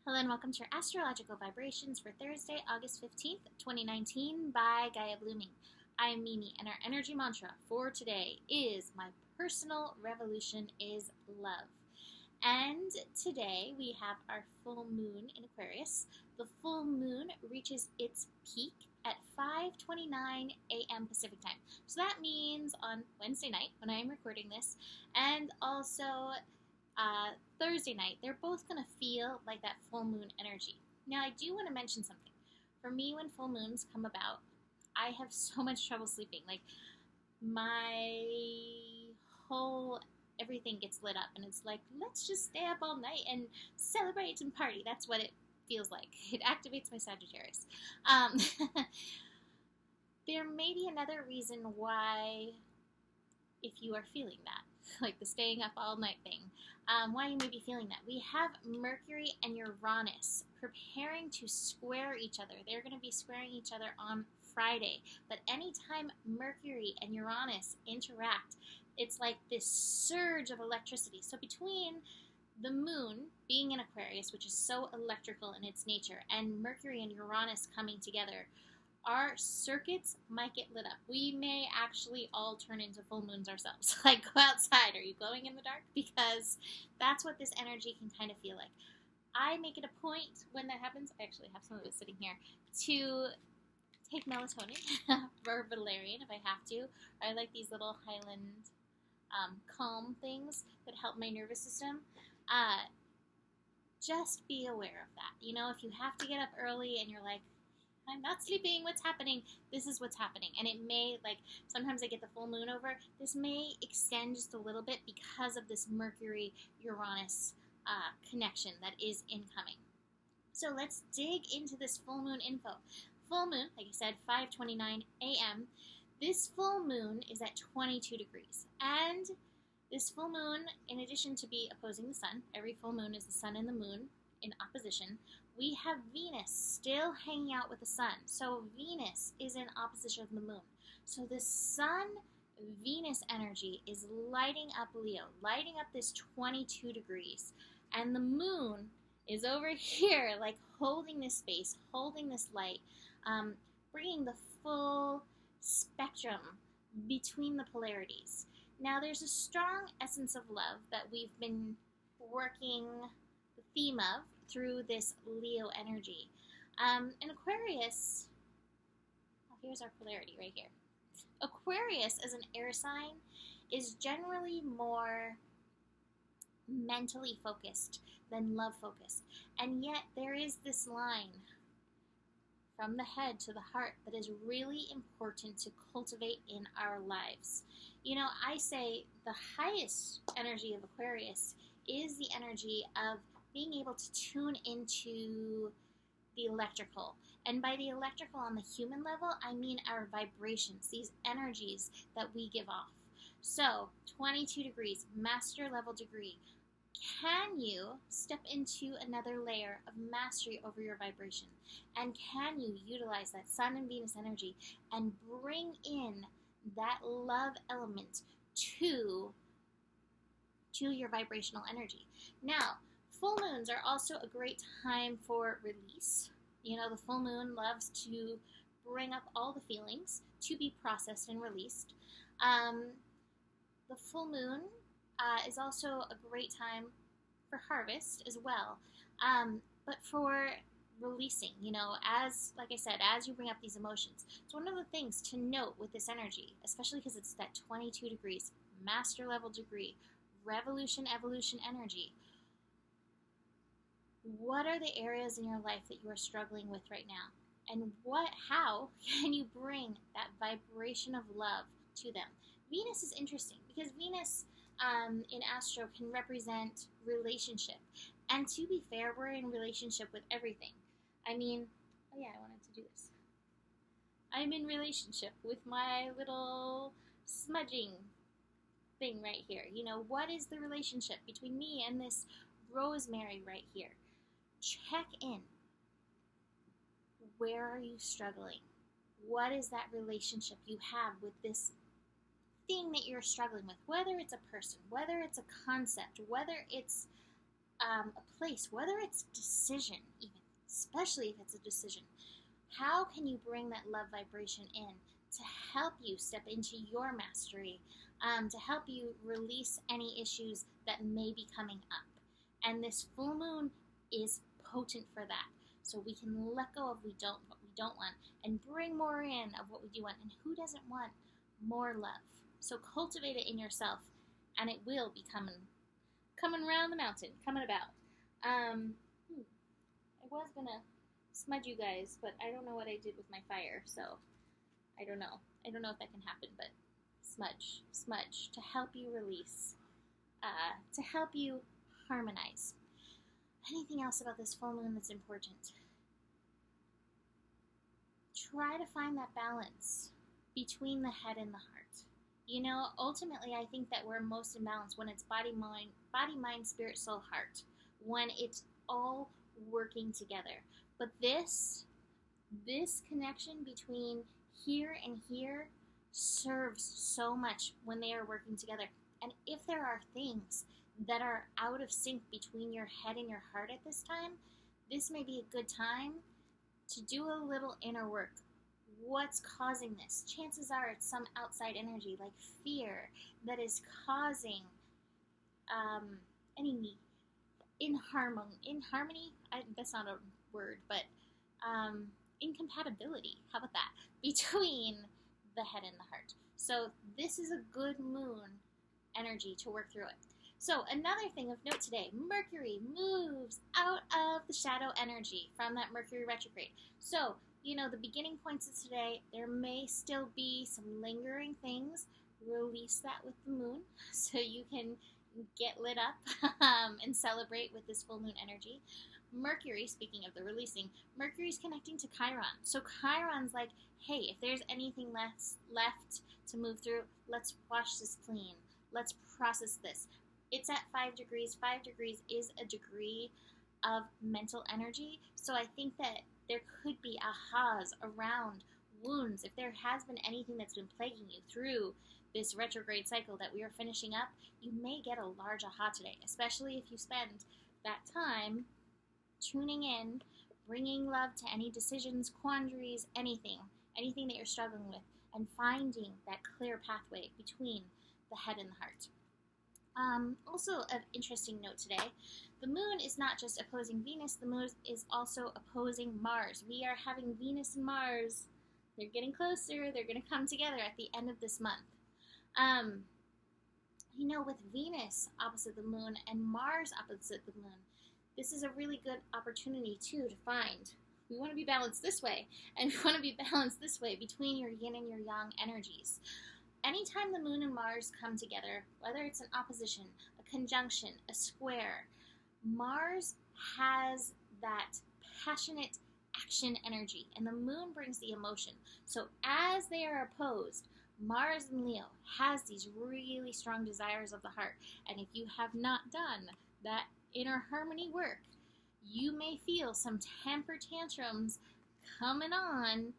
Hello and welcome to your astrological vibrations for Thursday, August 15th, 2019 by Gaia Blooming. I am Mimi and our energy mantra for today is my personal revolution is love. And today we have our full moon in Aquarius. The full moon reaches its peak at 5:29 a.m. Pacific time. So that means on Wednesday night when I am recording this, and also Thursday night, they're both going to feel like that full moon energy. Now, I do want to mention something. For me, when full moons come about, I have so much trouble sleeping. Like, my whole everything gets lit up, and it's like, let's just stay up all night and celebrate and party. That's what it feels like. It activates my Sagittarius. There may be another reason why, if you are feeling that, like the staying up all night thing, why you may be feeling that. We have Mercury and Uranus preparing to square each other. They're going to be squaring each other on Friday. But anytime Mercury and Uranus interact, it's like this surge of electricity. So between the moon being in Aquarius, which is so electrical in its nature, and Mercury and Uranus coming together, our circuits might get lit up. We may actually all turn into full moons ourselves. Like, go outside. Are you glowing in the dark? Because that's what this energy can kind of feel like. I make it a point when that happens, I actually have some of it sitting here, to take melatonin or valerian if I have to. I like these little Highland calm things that help my nervous system. Just be aware of that. You know, if you have to get up early and you're like, I'm not sleeping, what's happening? This is what's happening. And it may, like, sometimes I get the full moon over. This may extend just a little bit because of this Mercury-Uranus connection that is incoming. So let's dig into this full moon info. Full moon, like I said, 5:29 a.m. This full moon is at 22 degrees. And this full moon, in addition to be opposing the sun, every full moon is the sun and the moon in opposition, we have Venus still hanging out with the sun. So Venus is in opposition of the moon. So the sun-Venus energy is lighting up Leo, lighting up this 22 degrees. And the moon is over here, like holding this space, holding this light, bringing the full spectrum between the polarities. Now, there's a strong essence of love that we've been working the theme of through this Leo energy. In Aquarius, here's our polarity right here. Aquarius, as an air sign, is generally more mentally focused than love focused. And yet there is this line from the head to the heart that is really important to cultivate in our lives. You know, I say the highest energy of Aquarius is the energy of being able to tune into the electrical. And by the electrical on the human level, I mean our vibrations, these energies that we give off. So, 22 degrees, master level degree. Can you step into another layer of mastery over your vibration? And can you utilize that Sun and Venus energy and bring in that love element to your vibrational energy? Now, full moons are also a great time for release. You know, the full moon loves to bring up all the feelings to be processed and released. The full moon is also a great time for harvest as well. But for releasing, you know, as, like I said, as you bring up these emotions. It's one of the things to note with this energy, especially because it's that 22 degrees, master level degree, revolution, evolution energy. What are the areas in your life that you are struggling with right now? And how can you bring that vibration of love to them? Venus is interesting because Venus in Astro can represent relationship. And to be fair, we're in relationship with everything. I mean, oh yeah, I wanted to do this. I'm in relationship with my little smudging thing right here. You know, what is the relationship between me and this rosemary right here? Check in. Where are you struggling? What is that relationship you have with this thing that you're struggling with? Whether it's a person, whether it's a concept, whether it's a place, whether it's decision, even, especially if it's a decision. How can you bring that love vibration in to help you step into your mastery, to help you release any issues that may be coming up? And this full moon is potent for that. So we can let go of what we don't want and bring more in of what we do want. And who doesn't want more love? So cultivate it in yourself, and it will be coming around the mountain, coming about. I was gonna smudge you guys, but I don't know what I did with my fire, so I don't know. I don't know if that can happen, but smudge to help you release, to help you harmonize. Anything else about this full moon that's important? Try to find that balance between the head and the heart. You know, ultimately, I think that we're most in balance when it's body, mind, spirit, soul, heart. When it's all working together. But this connection between here and here serves so much when they are working together. And if there are things that are out of sync between your head and your heart at this time, this may be a good time to do a little inner work. What's causing this? Chances are it's some outside energy like fear that is causing any inharmony. That's not a word, but incompatibility. How about that? Between the head and the heart. So this is a good moon energy to work through it. So another thing of note today, Mercury moves out of the shadow energy from that Mercury retrograde. So, you know, the beginning points of today, there may still be some lingering things. Release that with the moon so you can get lit up and celebrate with this full moon energy. Mercury, speaking of the releasing, Mercury's connecting to Chiron. So Chiron's like, hey, if there's anything left to move through, let's wash this clean. Let's process this. It's at 5 degrees. 5 degrees is a degree of mental energy. So I think that there could be ahas around wounds. If there has been anything that's been plaguing you through this retrograde cycle that we are finishing up, you may get a large aha today, especially if you spend that time tuning in, bringing love to any decisions, quandaries, anything that you're struggling with, and finding that clear pathway between the head and the heart. Also, an interesting note today, the moon is not just opposing Venus, the moon is also opposing Mars. We are having Venus and Mars. They're getting closer. They're going to come together at the end of this month. You know, with Venus opposite the moon and Mars opposite the moon, this is a really good opportunity, too, to find. We want to be balanced this way, and we want to be balanced this way between your yin and your yang energies. Anytime the moon and Mars come together, whether it's an opposition, a conjunction, a square, Mars has that passionate action energy, and the moon brings the emotion. So as they are opposed, Mars and Leo has these really strong desires of the heart. And if you have not done that inner harmony work, you may feel some temper tantrums coming on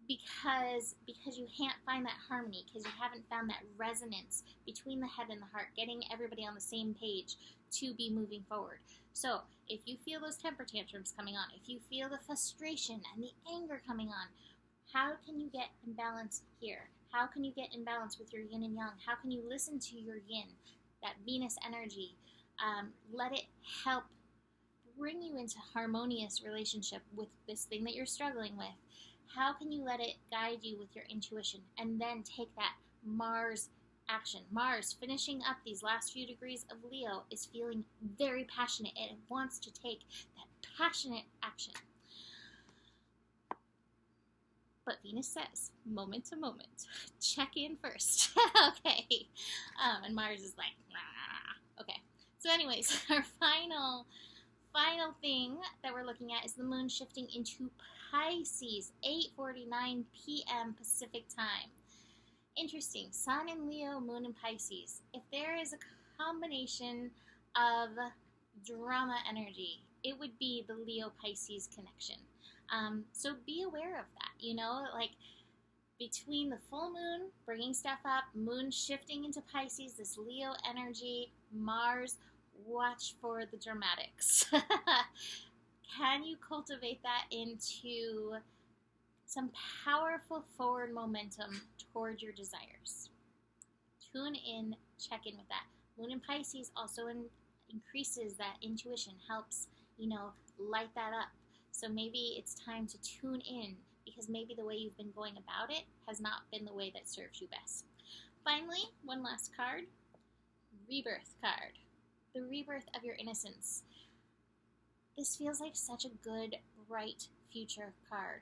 because you can't find that harmony, because you haven't found that resonance between the head and the heart, getting everybody on the same page to be moving forward. So if you feel those temper tantrums coming on, if you feel the frustration and the anger coming on, how can you get in balance here? How can you get in balance with your yin and yang? How can you listen to your yin, that Venus energy? Let it help bring you into harmonious relationship with this thing that you're struggling with. How can you let it guide you with your intuition, and then take that Mars action? Mars, finishing up these last few degrees of Leo, is feeling very passionate, and it wants to take that passionate action. But Venus says, moment to moment, check in first. Okay. And Mars is like, nah. Okay. So anyways, our final thing that we're looking at is the moon shifting into Pisces, 8:49 p.m. Pacific time. Interesting. Sun in Leo, moon in Pisces. If there is a combination of drama energy, it would be the Leo-Pisces connection. So be aware of that, you know, like between the full moon bringing stuff up, moon shifting into Pisces, this Leo energy, Mars Watch for the dramatics. Can you cultivate that into some powerful forward momentum toward your desires? Tune in, check in with that. Moon in Pisces also increases that intuition, helps, light that up. So maybe it's time to tune in, because maybe the way you've been going about it has not been the way that serves you best. Finally, one last card, Rebirth card. The rebirth of your innocence. This feels like such a good, bright future card.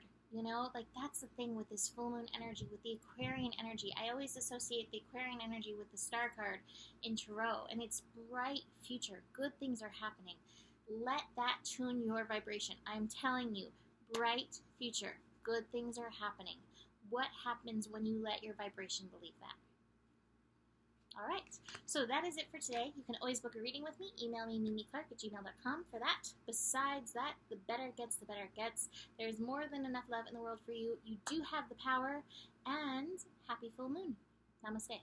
That's the thing with this full moon energy, with the Aquarian energy. I always associate the Aquarian energy with the star card in Tarot, and it's bright future. Good things are happening. Let that tune your vibration. I'm telling you, bright future. Good things are happening. What happens when you let your vibration believe that? All right, so that is it for today. You can always book a reading with me. Email me, mimiclark@gmail.com for that. Besides that, the better it gets, the better it gets. There's more than enough love in the world for you. You do have the power, and happy full moon. Namaste.